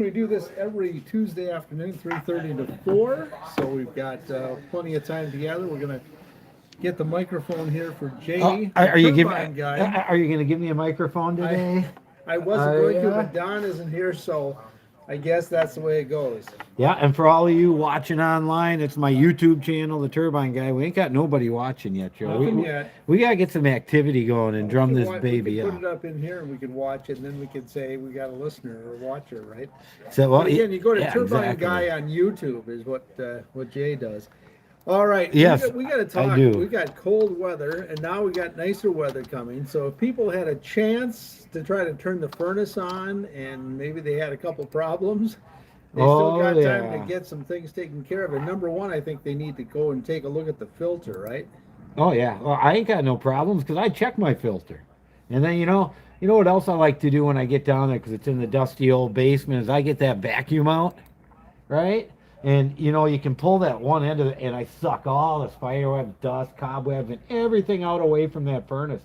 We do this every Tuesday afternoon, 3:30 to 4. So we've got plenty of time together. We're going to get the microphone here for Oh, Jay, the are you turbine guy. are you going to give me a microphone today? I wasn't going to, Yeah. but Don isn't here, so I guess that's the way it goes. Yeah, and for all of you watching online, it's my YouTube channel, the Turbine Guy. We ain't got nobody watching yet, Joe. Nothing yet. We gotta get some activity going and drum this We baby could put up. it up in here and we could watch it, and then we could say we got a listener or watcher, right? So, well, But again, you go to yeah, Turbine exactly. Guy on YouTube is what Jay does. All right, Yes, we got to I talk. do. We got cold weather, and now we got nicer weather coming. So if people had a chance to try to turn the furnace on, and maybe they had a couple problems, they still got time yeah. to get some things taken care of. And number one, I think they need to go and take a look at the filter, right? Oh yeah. Well, I ain't got no problems because I check my filter, and then you know what else I like to do when I get down there because it's in the dusty old basement is I get that vacuum out, right? And you can pull that one end of it, and I suck all the spiderwebs, dust, cobwebs, and everything out away from that furnace.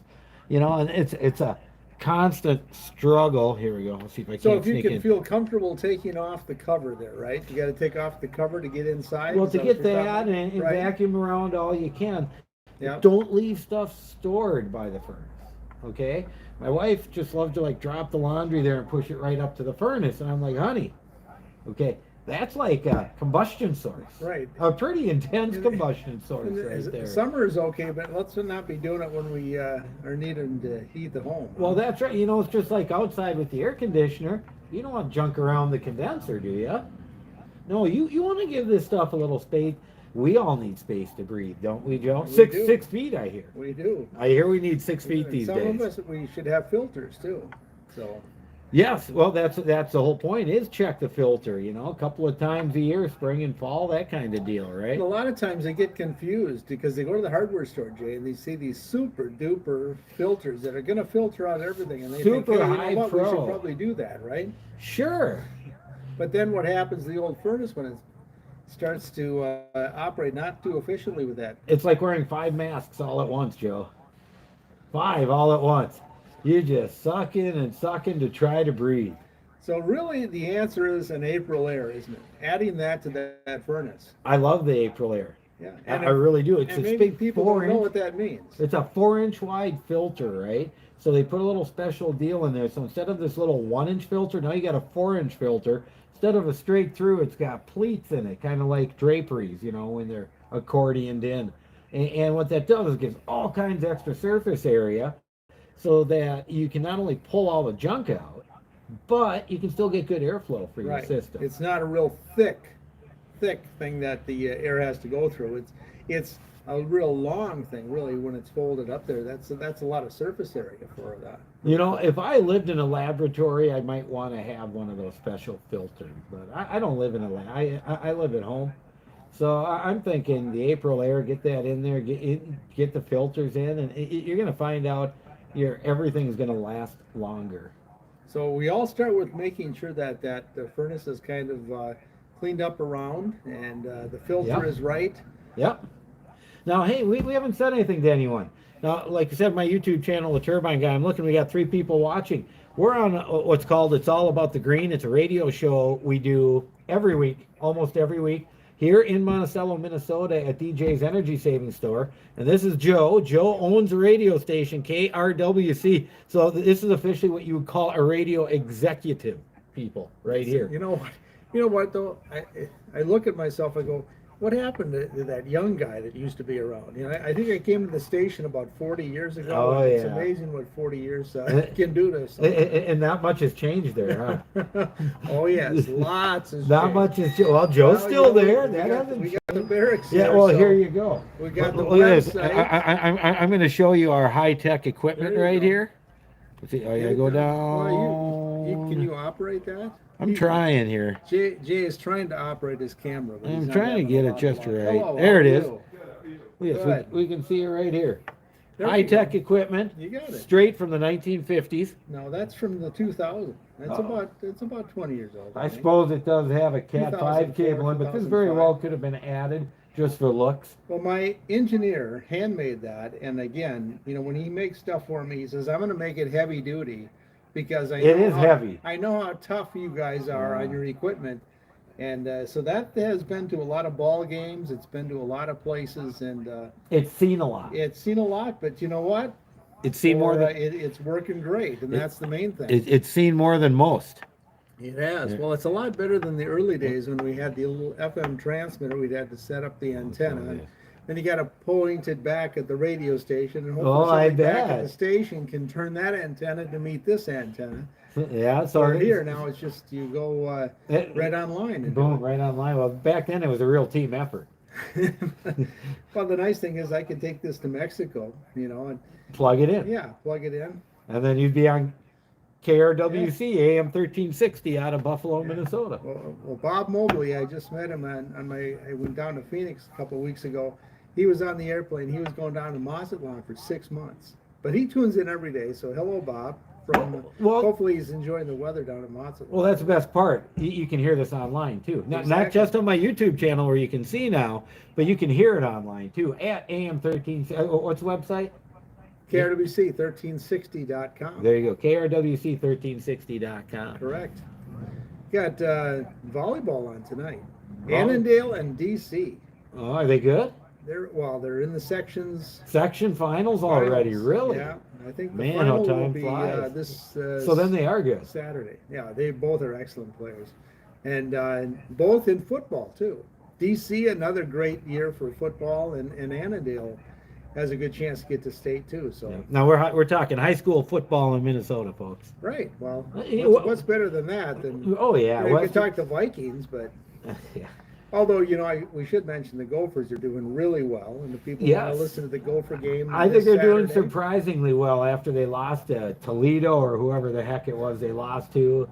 And it's a constant struggle. Here we go. Let's see if I So can't if you sneak can in. feel comfortable taking off the cover there, right? You got to take off the cover to get inside. Well, Is to what get you're that talking and about? Right? vacuum around all you can. Yeah. Don't leave stuff stored by the furnace. Okay? My wife just loves to drop the laundry there and push it right up to the furnace, and I'm like, honey, okay, that's like a combustion source. Right. A pretty intense combustion source right there. Summer is okay, but let's not be doing it when we are needing to heat the home. Well, that's right. It's just like outside with the air conditioner. You don't want junk around the condenser, do you? No, you want to give this stuff a little space. We all need space to breathe, don't we, Joe? We Six do. 6 feet, I hear. We do. I hear we need 6 feet And these some days. of us, we should have filters too. So Yes, well, that's the whole point is check the filter. A couple of times a year, spring and fall, that kind of deal, right? a lot of times they get confused because they go to the hardware store, Jay, and they see these super duper filters that are going to filter out everything, and they think, Super hey, you high know what, we should pro. probably do that, right? Sure. But then what happens to the old furnace when it starts to operate not too efficiently with that? It's like wearing 5 masks all at once, Joe. 5 all at once. You just suck in and suck in to try to breathe. So really, the answer is an April air, isn't it? Adding that to that furnace. I love the April air. Yeah, I really do. It's and this maybe big people don't know 4-inch. what that means. It's a 4-inch wide filter, right? So they put a little special deal in there. So instead of this little 1-inch filter, now you got a 4-inch filter. Instead of a straight through, it's got pleats in it, kind of like draperies, when they're accordioned in. And what that does is gives all kinds of extra surface area so that you can not only pull all the junk out, but you can still get good airflow for your Right. system. It's not a real thick thing that the air has to go through. It's a real long thing, really, when it's folded up there. That's a lot of surface area for that. If I lived in a laboratory, I might want to have one of those special filters. But I don't live in a lab. I live at home. So I'm thinking the April air, get that in there, get the filters in, and you're going to find out everything's going to last longer. So we all start with making sure that the furnace is kind of cleaned up around and the filter Yep. is right. Yep. Now, hey, we haven't said anything to anyone. Now, like I said, my YouTube channel, The Turbine Guy, I'm looking, we got 3 people watching. We're on what's called It's All About the Green. It's a radio show we do every week, almost every week, here in Monticello, Minnesota at DJ's Energy Saving Store. And this is Joe. Joe owns a radio station, KRWC. So this is officially what you would call a radio executive, people, right here. You know what though? I look at myself, I go, what happened to that young guy that used to be around? I think I came to the station about 40 years ago. Oh, It's yeah. amazing what 40 years can do to us. And not much has changed there, huh? Oh yes, lots has Not changed. much is. Well, Joe's Well, still there. We That got, hasn't we got the barracks. Yeah, there, well, so here you go. We got the Look at this. website. I'm going to show you our high-tech equipment There you right go. here. Let's see. Oh, yeah, go down. Well, can you operate that? I'm trying here. Jay is trying to operate his camera. But he's I'm not trying to having get a it lot just of luck. right. Oh, There it how is. do Yes, Good. we can see it right here. There we High-tech go. equipment, You got it. straight from the 1950s. No, that's from the 2000. That's Oh. it's about 20 years old. I think. suppose it does have a Cat 5 2004, cable in, but this very 2005. well could have been added just for looks. Well, my engineer handmade that, and again, when he makes stuff for me, he says, "I'm going to make it heavy duty, because It is heavy. I know how tough you guys are on your equipment. And so that has been to a lot of ball games. It's been to a lot of places, and It's seen a lot. it's seen a lot. But you know what? It's seen more than It's working great, and that's the main thing. it's seen more than most. It has. Well, it's a lot better than the early days when we had the little FM transmitter. We'd had to set up the antenna. Then you got to point it back at the radio station, and hopefully somebody back at the station can turn that antenna to meet this antenna. Yeah, So here now it's just you go right online and boom, right online. Well, back then it was a real team effort. Well, the nice thing is I can take this to Mexico, and Plug it in. yeah, plug it in. And then you'd be on KRWC AM 1360 out of Buffalo, Minnesota. Well, Bob Mobley, I just met him I went down to Phoenix a couple of weeks ago. He was on the airplane. He was going down to Mazatlan for 6 months, but he tunes in every day. So hello, Bob. Hopefully he's enjoying the weather down in Mazatlan. Well, that's the best part. You can hear this online too. Not just on my YouTube channel where you can see now, but you can hear it online too at AM 13. What's the website? KRWC1360.com. There you go. KRWC1360.com. Correct. Got volleyball on tonight. Annandale and DC. Oh, are they good? They're in the sections. Section finals already, really? Yeah, I think the Man, final how time will be flies. this. So then they are good. Saturday. Yeah, they both are excellent players, and both in football too. DC, another great year for football, and Annandale has a good chance to get to state too. So Yeah. Now we're talking high school football in Minnesota, folks. right. Well, What- what's better than that? Than Oh yeah, you West- could talk the Vikings, but. yeah. Although, we should mention the Gophers are doing really well, and the people Yes. want to listen to the Gopher game. I think they're doing Saturday. surprisingly well after they lost to Toledo or whoever the heck it was they lost to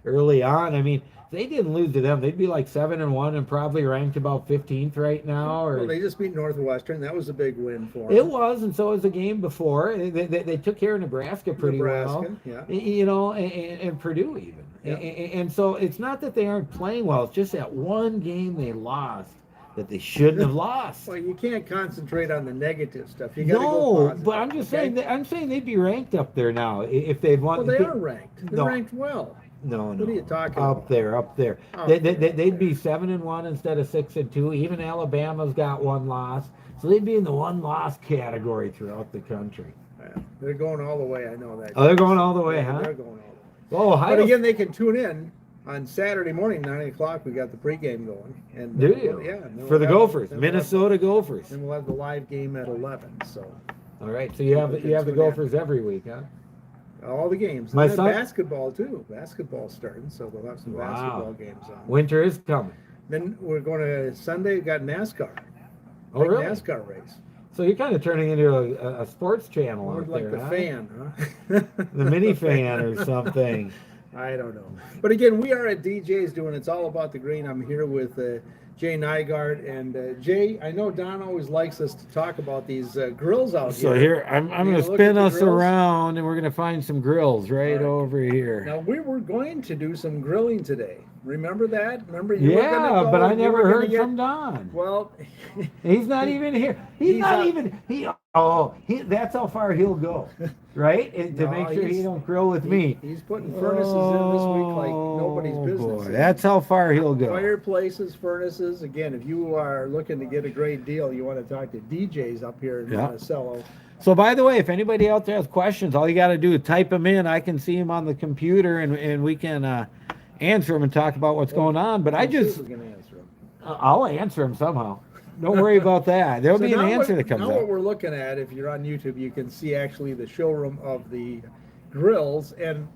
early on. I mean, if they didn't lose to them, they'd be like 7-1 and probably ranked about 15th right now. Or Well, they just beat Northwestern. That was a big win for them. it was, and so was the game before. They took care of Nebraska pretty well. Yeah. And Purdue even. Yeah. And so it's not that they aren't playing well. It's just that one game they lost that they shouldn't have lost. Well, you can't concentrate on the negative stuff. You got to go No, positive, but I'm just okay? saying. I'm saying they'd be ranked up there now if they'd won. Well, they are ranked. They're No. ranked well. No. What are you talking up about? there, up there. Up They'd be 7-1 instead of 6-2. Even Alabama's got one loss, so they'd be in the one loss category throughout the country. Yeah, they're going all the way. I know that. Oh, they're going all the way, Yeah, huh? They're going all the way. Oh, But again, they can tune in on Saturday morning, 9:00. We got the pregame going. And do you? Yeah. and then For the we'll have- Gophers, then we'll have- Minnesota Gophers. Then we'll have the live game at 11. So All right, so you have the Tune in. Gophers every week, huh? all the games. And My then son- basketball too. Basketball's starting, so we'll have some Wow. basketball games on. Winter is coming. Then we're going to Sunday. Got NASCAR. Oh, Big really? NASCAR race. So you're kind of turning into a sports channel More out like there, the huh? fan, huh? The mini fan or something. I don't know. But again, we are at DJ's doing It's All About the Green. I'm here with Jay Nygaard. And Jay, I know Don always likes us to talk about these grills out So here. here, I'm You going to gonna look spin at the us grills? around and we're going to find some grills right All right. over here. Now, we were going to do some grilling today. Remember that? Remember you were Yeah, gonna go, but I you never were gonna heard get- from Don. Well, He's not even here. He's not out. even, that's how far he'll go, right? And to No, make sure he he's- don't grill with me. he's putting furnaces in this week like nobody's Oh, business. boy, that's how far he'll go. Fireplaces, furnaces. Again, if you are looking to get a great deal, you want to talk to DJs up here in Yeah. Monticello. So by the way, if anybody out there has questions, all you got to do is type them in. I can see them on the computer and we can answer them and talk about what's going on. But I Let's see if just, we can answer them. I'll answer them somehow. Don't worry about that. There'll So be an now answer what- that comes Now what up. we're looking at, if you're on YouTube, you can see actually the showroom of the grills, and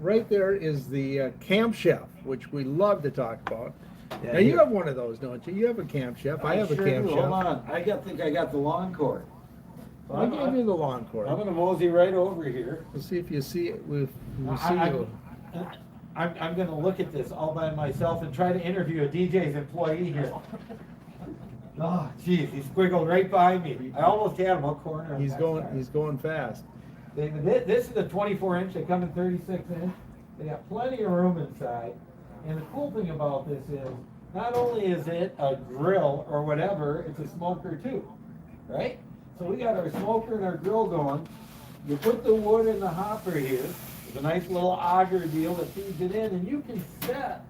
right there is the Camp Chef, which we love to talk about. Yeah, Now you have one of those, don't you? You have a Camp Chef. I have a Camp Chef. Hold on. think I got the lawn cord. I gave you the lawn cord. I'm gonna mosey right over here. We'll see if you see it. We'll see I- you. I'm gonna look at this all by myself and try to interview a DJ's employee here. Oh, geez, he squiggled right by me. I almost had him a corner. He's going fast. This is a 24-inch. They come in 36-inch. They got plenty of room inside. And the cool thing about this is, not only is it a grill or whatever, it's a smoker too, right? So we got our smoker and our grill going. You put the wood in the hopper here. It's a nice little auger deal that feeds it in, and you can set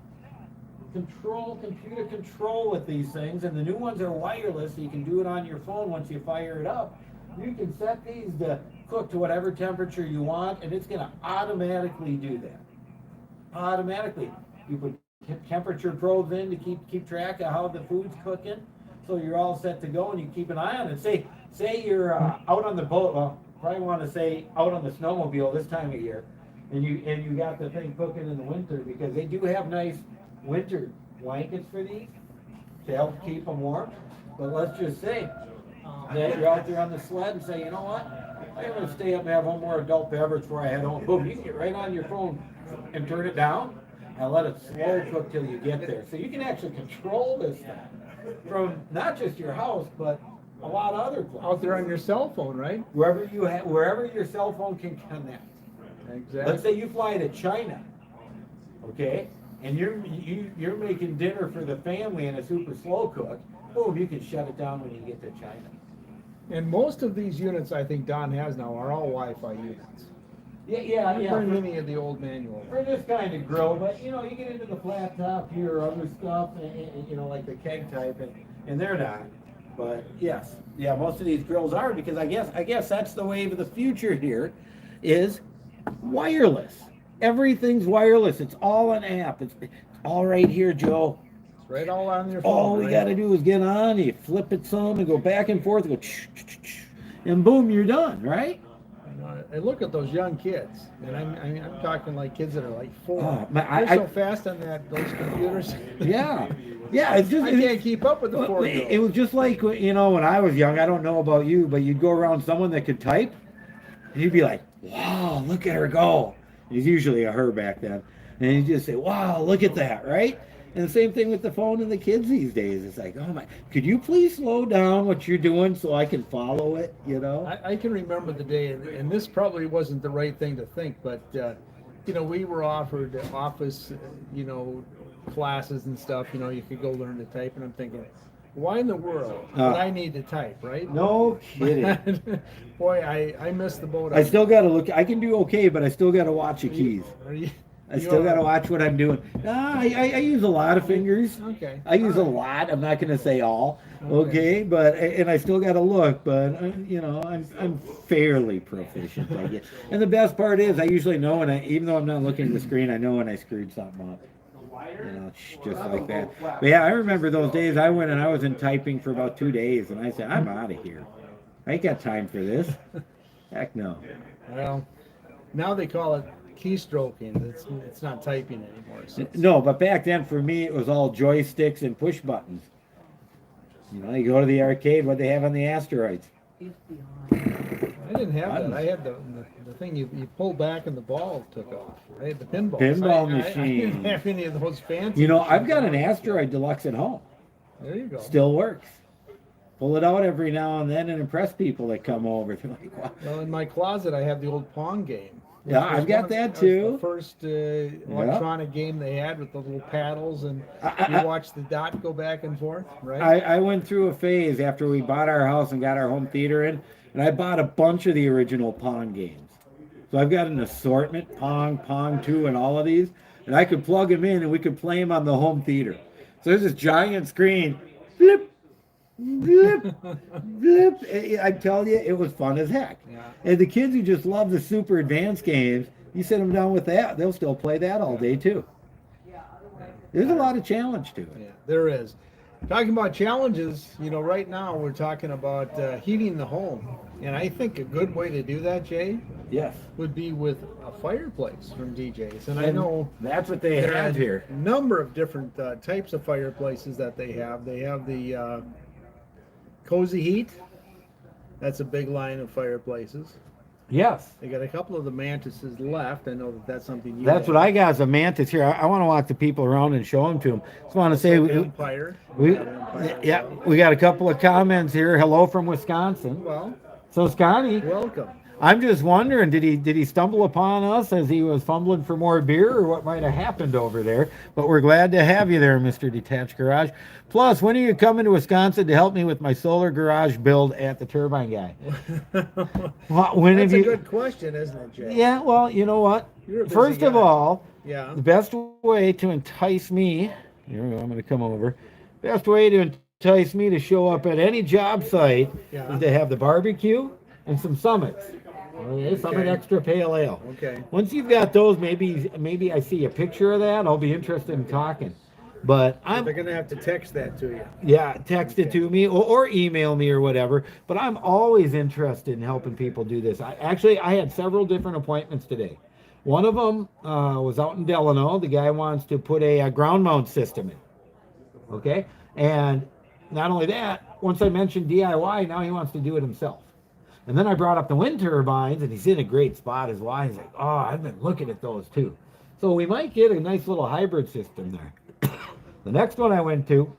computer control with these things, and the new ones are wireless, so you can do it on your phone once you fire it up. You can set these to cook to whatever temperature you want, and it's going to automatically do that. Automatically. You put temperature probes in to keep track of how the food's cooking, so you're all set to go, and you keep an eye on it. Say you're out on the boat, well, probably want to say out on the snowmobile this time of year, and you got the thing cooking in the winter, because they do have nice winter blankets for these to help keep them warm. But let's just say that you're out there on the sled and say, you know what, I'm going to stay up and have one more adult beverage before I head home. Boom, you can get right on your phone and turn it down and let it slow cook till you get there. So you can actually control this thing from not just your house, but a lot of other places. Out there on your cell phone, right? Wherever your cell phone can connect. Exactly. Let's say you fly to China, okay, and you're making dinner for the family in a super slow cook. Boom, you can shut it down when you get to China. And most of these units I think Don has now are all Wi-Fi units. Yeah. Very many of the old manual. For this kind of grill, but you get into the flat top here or other stuff, and like the keg type, and they're not. But yes, most of these grills are, because I guess that's the wave of the future here, is wireless. Everything's wireless. It's all an app. It's all right here, Joe. It's right all on your phone. All we got to do is get on, you flip it some, and go back and forth, and boom, you're done, right? I look at those young kids, and I'm talking like kids that are like 4. They're so fast on those computers. Yeah. It's just, I can't keep up with the 4. It was just like, when I was young. I don't know about you, but you'd go around someone that could type, and you'd be like, wow, look at her go. It's usually a her back then. And you just say, wow, look at that, right? And the same thing with the phone and the kids these days. It's like, oh my, could you please slow down what you're doing so I can follow it, I can remember the day, and this probably wasn't the right thing to think, but, we were offered office, classes and stuff, you could go learn to type, and I'm thinking, why in the world would I need to type, right? No kidding. Boy, I missed the boat. I still got to look. I can do okay, but I still got to watch the keys. I still got to watch what I'm doing. I use a lot of fingers. Okay. I use a lot. I'm not going to say all. Okay, and I still got to look, but I'm fairly proficient, I guess. And the best part is I usually know when even though I'm not looking at the screen, I know when I screwed something up. Just like that. But yeah, I remember those days I went and I was in typing for about 2 days, and I said, I'm out of here. I ain't got time for this. Heck no. Well, now they call it keystroking. It's not typing anymore. So no, but back then for me it was all joysticks and push buttons. You go to the arcade, what they have on the asteroids. I didn't have that. I had the thing you pull back and the ball took off. I had the pinball. Machine. I didn't have any of those fancy. I've got an Asteroid Deluxe at home. There you go. Still works. Pull it out every now and then and impress people that come over. They're like, wow. Well, in my closet I have the old Pong game. Yeah, I've got that too. The first electronic game they had with the little paddles, and you watch the dot go back and forth, right? I went through a phase after we bought our house and got our home theater in, and I bought a bunch of the original Pong games. So I've got an assortment, Pong 2, and all of these, and I could plug them in and we could play them on the home theater. So there's this giant screen, flip, blip, blip. I tell you, it was fun as heck. Yeah. And the kids who just love the super advanced games, you sit them down with that, they'll still play that all day too. There's a lot of challenge to it. Yeah, there is. Talking about challenges, right now we're talking about heating the home. And I think a good way to do that, Jay, yes, would be with a fireplace from DJs. And I know that's what they have here. A number of different types of fireplaces that they have. They have the Cozy Heat. That's a big line of fireplaces. Yes. They got a couple of the Mantises left. I know that's something you That's have. what I got as a Mantis here. I want to walk the people around and show them to them. Just want to say Empire. We got a couple of comments here. Hello from Wisconsin. Well, so Scotty, welcome. I'm just wondering, did he stumble upon us as he was fumbling for more beer, or what might have happened over there? But we're glad to have you there, Mr. Detached Garage. Plus, when are you coming to Wisconsin to help me with my solar garage build at the Turbine Guy? When That's have you? a good question, isn't it, Jay? Yeah, well, you know what? You're a busy First of guy. all, Yeah. the best way to entice me, here we go, I'm going to come over. Best way to entice me to show up at any job site is to have the barbecue and some Summits. Okay, Summit Extra Pale Ale. Okay. Once you've got those, maybe I see a picture of that. I'll be interested in talking. But They're going to have to text that to you. Yeah, text it to me or email me or whatever. But I'm always interested in helping people do this. I had several different appointments today. One of them was out in Delano. The guy wants to put a ground mount system in. Okay, and not only that, once I mentioned DIY, now he wants to do it himself. And then I brought up the wind turbines, and he's in a great spot as well. He's like, oh, I've been looking at those too. So we might get a nice little hybrid system there. The next one I went to,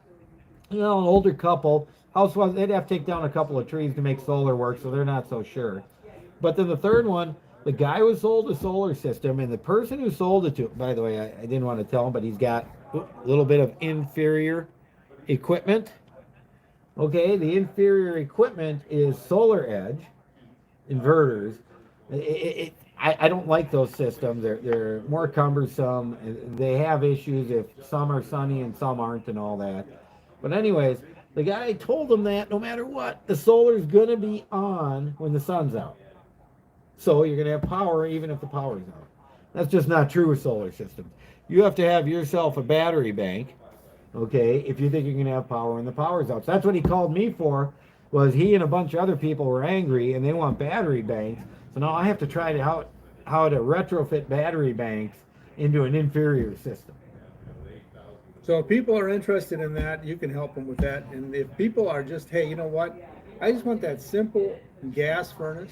an older couple, they'd have to take down a couple of trees to make solar work, so they're not so sure. But then the third one, the guy who sold a solar system, and the person who sold it to, by the way, I didn't want to tell him, but he's got a little bit of inferior equipment. Okay, the inferior equipment is Solar Edge inverters. I don't like those systems. They're more cumbersome. They have issues if some are sunny and some aren't and all that. But anyways, the guy told him that no matter what, the solar's gonna be on when the sun's out. So you're gonna have power even if the power's out. That's just not true with solar systems. You have to have yourself a battery bank, okay, if you think you're gonna have power when the power's out. So that's what he called me for, was he and a bunch of other people were angry and they want battery banks. So now I have to try how to retrofit battery banks into an inferior system. So if people are interested in that, you can help them with that. And if people are just, hey, you know what? I just want that simple gas furnace.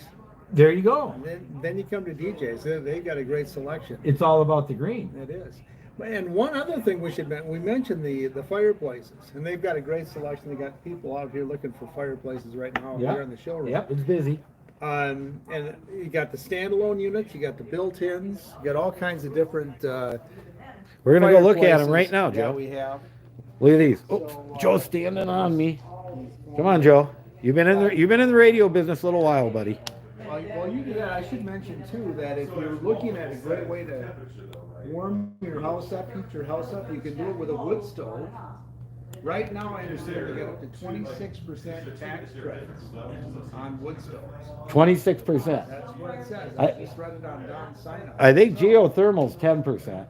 There you go. Then you come to DJ's. They've got a great selection. It's all about the green. It is. And one other thing we mentioned the fireplaces, and they've got a great selection. They got people out here looking for fireplaces right now here in the showroom. Yep, it's busy. And you got the standalone units, you got the built-ins, you got all kinds of different. We're gonna go look at them right now, Joe. We have. Look at these. Oh, Joe's standing on me. Come on, Joe. You've been in the radio business a little while, buddy. Well, you do that. I should mention too that if you're looking at a great way to warm your house up, heat your house up, you can do it with a wood stove. Right now, I understand they get up to 26% tax credits on wood stoves. 26%. That's what it says. I just read it on Don's sign-up. I think geothermal's 10%.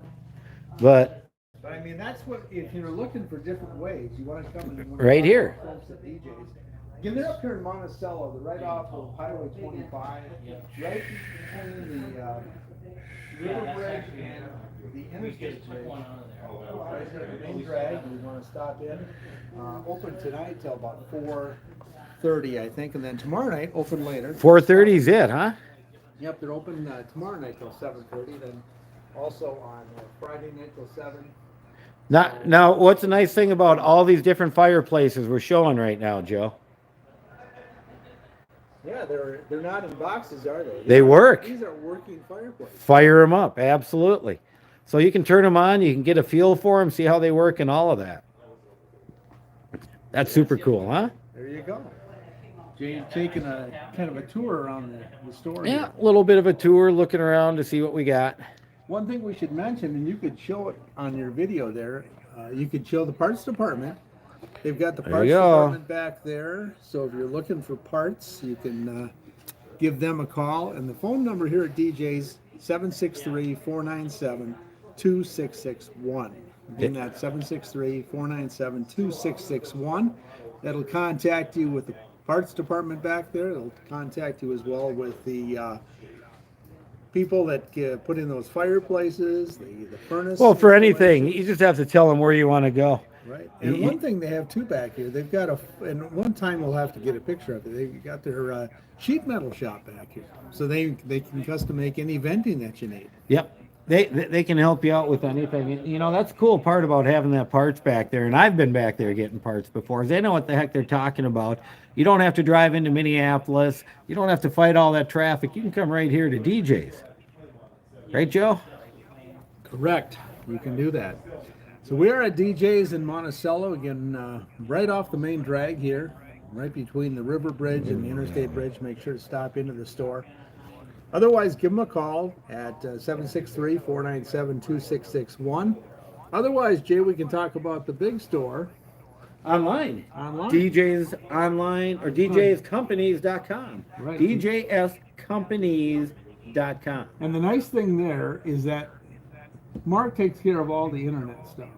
But I mean, that's what, if you're looking for different ways, you want to come and right here. Folks at DJ's. Again, they're up here in Monticello, they're right off of Highway 25, right between the River Bridge and the Interstate Bridge. Right there, the main drag, we want to stop in. Open tonight till about 4:30, I think, and then tomorrow night, open later. 4:30 is it, huh? Yep, they're open tomorrow night till 7:30, then also on Friday night till 7. Now, what's the nice thing about all these different fireplaces we're showing right now, Joe? Yeah, they're not in boxes, are they? They work. These are working fireplaces. Fire them up, absolutely. So you can turn them on, you can get a feel for them, see how they work and all of that. That's super cool, huh? There you go. Jay's taking a kind of a tour around the store. Yeah, here. a little bit of a tour, looking around to see what we got. One thing we should mention, and you could show it on your video there, you could show the parts department. They've got the parts department back there. So if you're looking for parts, you can give them a call. And the phone number here at DJ's 763-497-2661. Again, that's 763-497-2661. That'll contact you with the parts department back there. It'll contact you as well with the people that put in those fireplaces, the furnace. Well, for anything, you just have to tell them where you want to go. Right. And one thing they have too back here, they've got and one time we'll have to get a picture of it. They've got their sheet metal shop back here. So they can custom make any venting that you need. Yep. They can help you out with anything. You know, that's the cool part about having that parts back there. And I've been back there getting parts before. Is they know what the heck they're talking about. You don't have to drive into Minneapolis. You don't have to fight all that traffic. You can come right here to DJ's. Right, Joe? Correct. You can do that. So we're at DJ's in Monticello, again, right off the main drag here, right between the river bridge and the interstate bridge. Make sure to stop into the store. Otherwise, give them a call at 763-497-2661. Otherwise, Jay, we can talk about the big store. Online. DJ's online or DJscompanies.com. Right. DJscompanies.com. And the nice thing there is that Mark takes care of all the internet stuff.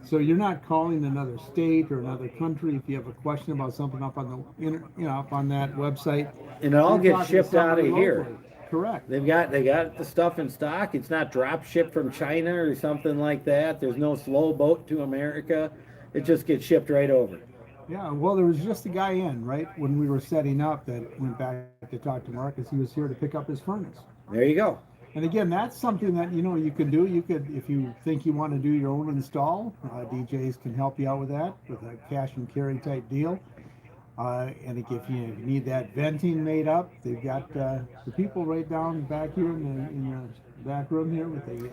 So you're not calling another state or another country if you have a question about something up on the up on that website. And it all gets shipped out of here. Correct. They got the stuff in stock. It's not drop shipped from China or something like that. There's no slow boat to America. It just gets shipped right over. Yeah, well, there was just a guy in, right, when we were setting up that went back to talk to Marcus. He was here to pick up his furnace. There you go. And again, that's something that, you can do. You could, if you think you want to do your own install, DJs can help you out with that, with a cash and carry type deal. And if you need that venting made up, they've got the people right down back here in the back room here with the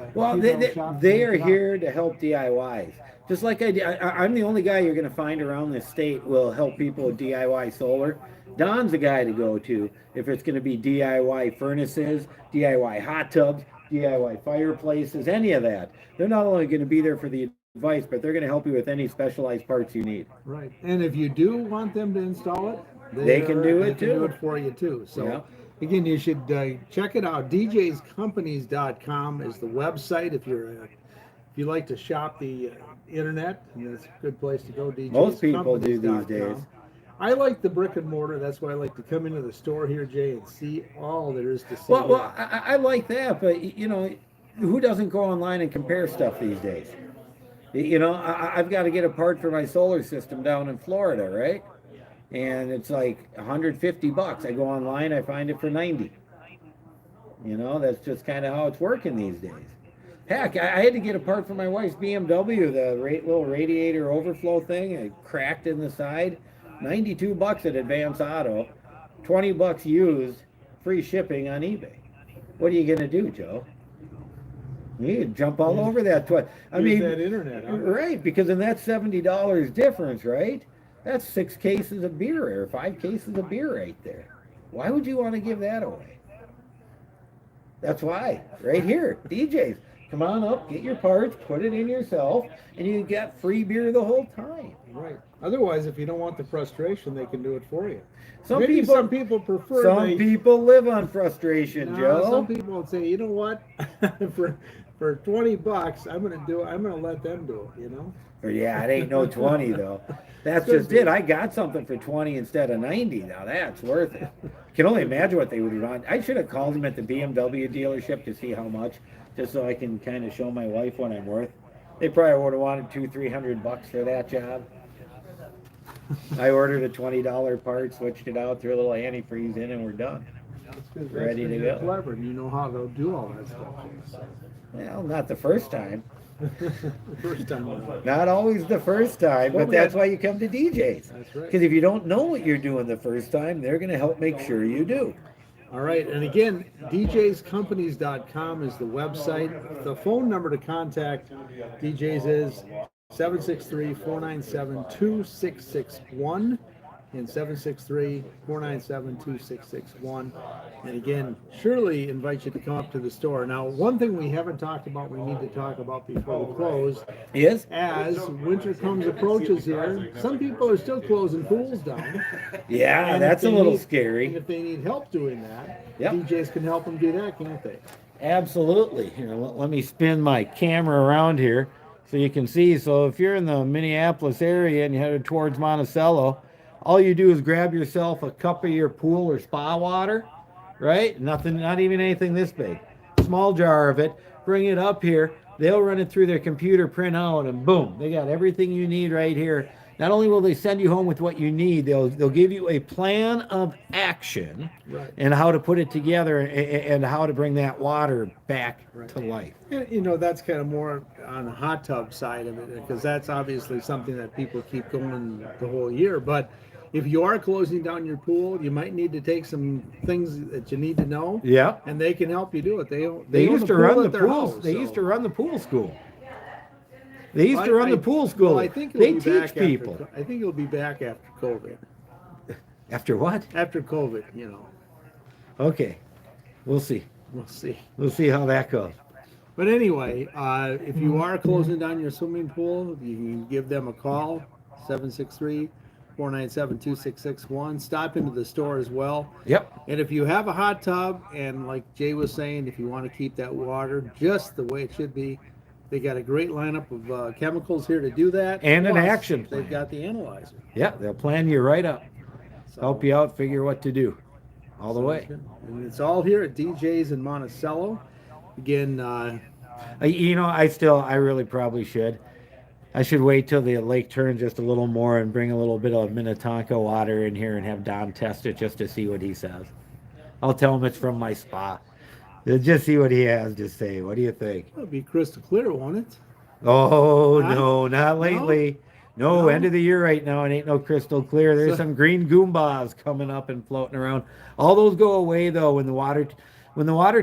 they are here to help DIYs. Just like I'm the only guy you're going to find around this state will help people with DIY solar. Don's the guy to go to if it's going to be DIY furnaces, DIY hot tubs, DIY fireplaces, any of that. They're not only going to be there for the advice, but they're going to help you with any specialized parts you need. Right. And if you do want them to install it, they can do it too. They can do it for you too. So yeah. Again, you should check it out. DJscompanies.com is the website if you like to shop the internet. And that's a good place to go. Most people do these days. I like the brick and mortar. That's why I like to come into the store here, Jay, and see all there is to see. Well, I like that, but who doesn't go online and compare stuff these days? I've got to get a part for my solar system down in Florida, right? And it's like $150. I go online, I find it for $90. That's just kind of how it's working these days. Heck, I had to get a part for my wife's BMW, the little radiator overflow thing. I cracked in the side. $92 at Advance Auto, $20 used, free shipping on eBay. What are you going to do, Joe? You jump all over that. That internet, huh? Right? Because in that $70 difference, right? That's 6 cases of beer or 5 cases of beer right there. Why would you want to give that away? That's why. Right here, DJs. Come on up, get your parts, put it in yourself, and you get free beer the whole time. Right. Otherwise, if you don't want the frustration, they can do it for you. Some people prefer. Some people live on frustration, Joe. Some people would say, you know what, for $20, I'm gonna let them do it. Yeah, it ain't no 20 though. That's just it. I got something for 20 instead of 90. Now that's worth it. I can only imagine what they would want. I should have called them at the BMW dealership to see how much, just so I can kind of show my wife what I'm worth. They probably would have wanted $200-300 for that job. I ordered a $20 part, switched it out, threw a little antifreeze in, and we're done. Ready to go. Clever, and you know how to do all that stuff. So. Well, not the first time. The first time. Not always the first time, but that's why you come to DJs. That's right. Because if you don't know what you're doing the first time, they're going to help make sure you do. All right, and again, DJsCompanies.com is the website. The phone number to contact DJs is 763-497-2661 and 763-497-2661. And again, surely invite you to come up to the store. Now, one thing we haven't talked about, we need to talk about before we close, is as winter approaches here, some people are still closing pools down. Yeah, that's a little scary. And if they need help doing that, yep. DJs can help them do that, can't they? Absolutely. Here, let me spin my camera around here so you can see. So if you're in the Minneapolis area and you're headed towards Monticello, all you do is grab yourself a cup of your pool or spa water, right? Nothing, not even anything this big. Small jar of it. Bring it up here. They'll run it through their computer printout, and boom, they got everything you need right here. not only will they send you home with what you need, they'll give you a plan of action, right, and how to put it together, and how to bring that water back to life. You know, that's kind of more on the hot tub side of it, because that's obviously something that people keep going the whole year. But if you are closing down your pool, you might need to take some things that you need to know. Yeah. And they can help you do it. They used to run the pool. They used to run the pool school. They used to run the pool school. Well, I think they teach people. I think it'll be back after COVID. After what? After COVID, you know. Okay. We'll see. We'll see. We'll see how that goes. But anyway, if you are closing down your swimming pool, you can give them a call, 763-497-2661. Stop into the store as well. Yep. And if you have a hot tub, and like Jay was saying, if you want to keep that water just the way it should be, they got a great lineup of chemicals here to do that. And an Plus, action plan. They've got the analyzer. Yeah, they'll plan you right up. So, Help you out, figure what to do. All the way. And it's all here at DJ's in Monticello. Again, You know, I really probably should. I should wait till the lake turns just a little more and bring a little bit of Minnetonka water in here and have Don test it just to see what he says. I'll tell him it's from my spa. Just see what he has to say. What do you think? it'll be crystal clear, won't it? Oh, Huh? no, not lately. No, No? end of the year right now. It ain't no crystal clear. There's some green goombas coming up and floating around. All those go away, though, when the water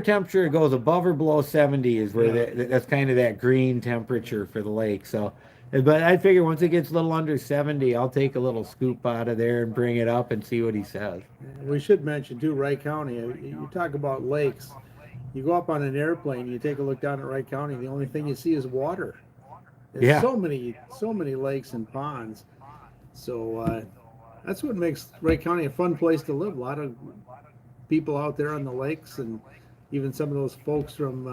temperature goes above or below 70 is where that's kind of that green temperature for the lake. So, but I figure once it gets a little under 70, I'll take a little scoop out of there and bring it up and see what he says. We should mention, too, Wright County. You talk about lakes. You go up on an airplane, you take a look down at Wright County, the only thing you see is water. There's so many lakes and ponds. So that's what makes Wright County a fun place to live. A lot of people out there on the lakes, and even some of those folks from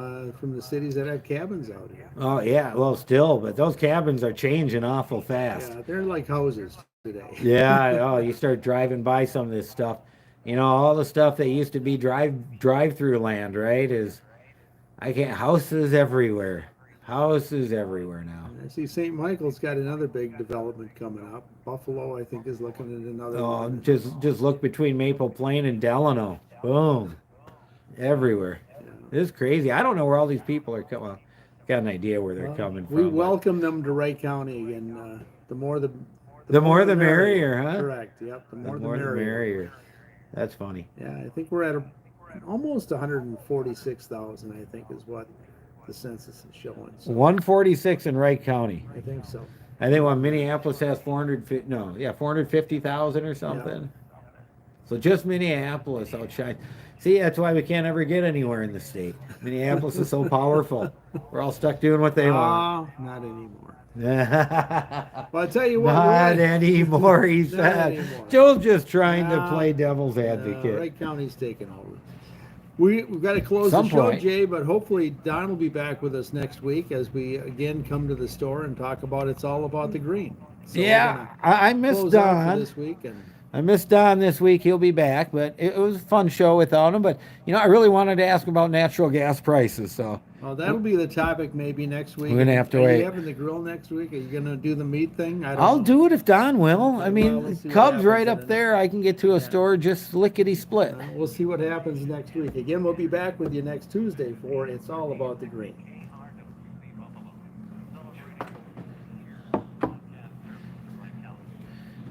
the cities that have cabins out here. Oh, yeah. Well, still, but those cabins are changing awful fast. Yeah, they're like houses today. Yeah. Oh, you start driving by some of this stuff. You know, all the stuff that used to be drive-through land, right? Houses everywhere. Houses everywhere now. I see St. Michael's got another big development coming up. Buffalo, I think, is looking at another one. Just look between Maple Plain and Delano. Boom. Everywhere. Yeah. It's crazy. I don't know where all these people are coming. Well, got an idea where they're coming from. We welcome them to Wright County again. The more the merrier, huh? Correct. Yep. The more the merrier. That's funny. Yeah, I think we're at almost 146,000. I think is what the census is showing. So 146 in Wright County. I think so. I think Minneapolis has 450,000 or something. Yeah. So just Minneapolis outshines. See, that's why we can't ever get anywhere in the state. Minneapolis is so powerful. We're all stuck doing what they want. Not anymore. Well, I'll tell you what. Not anymore, he said. Joe's just trying to play devil's advocate. Wright County's taking over. We've got to close the show, Jay, but hopefully Don will be back with us next week as we again come to the store and talk about It's All About the Green. So yeah, I missed Don this week. I missed Don this week. He'll be back, but it was a fun show without him. But, I really wanted to ask about natural gas prices. So, well, that'll be the topic maybe next week. We're going to have to wait. Are you having the grill next week? Are you going to do the meat thing? I'll do it if Don will. Cub's right up there. I can get to a store just lickety-split. We'll see what happens next week. Again, we'll be back with you next Tuesday for It's All About the Green.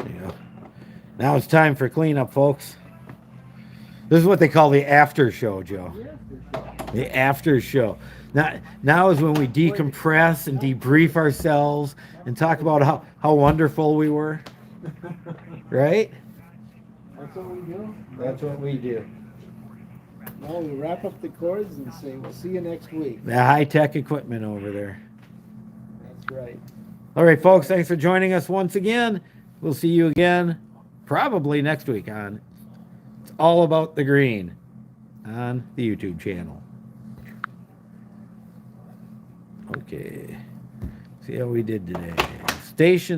Yeah. Now it's time for cleanup, folks. This is what they call the after show, Joe. The after show. Now is when we decompress and debrief ourselves and talk about how wonderful we were. Right? That's what we do? That's what we do. Well, we wrap up the cords and say, we'll see you next week. The high-tech equipment over there. That's right. All right, folks, thanks for joining us once again. We'll see you again probably next week on It's All About the Green on the YouTube channel. Okay. See how we did today. Station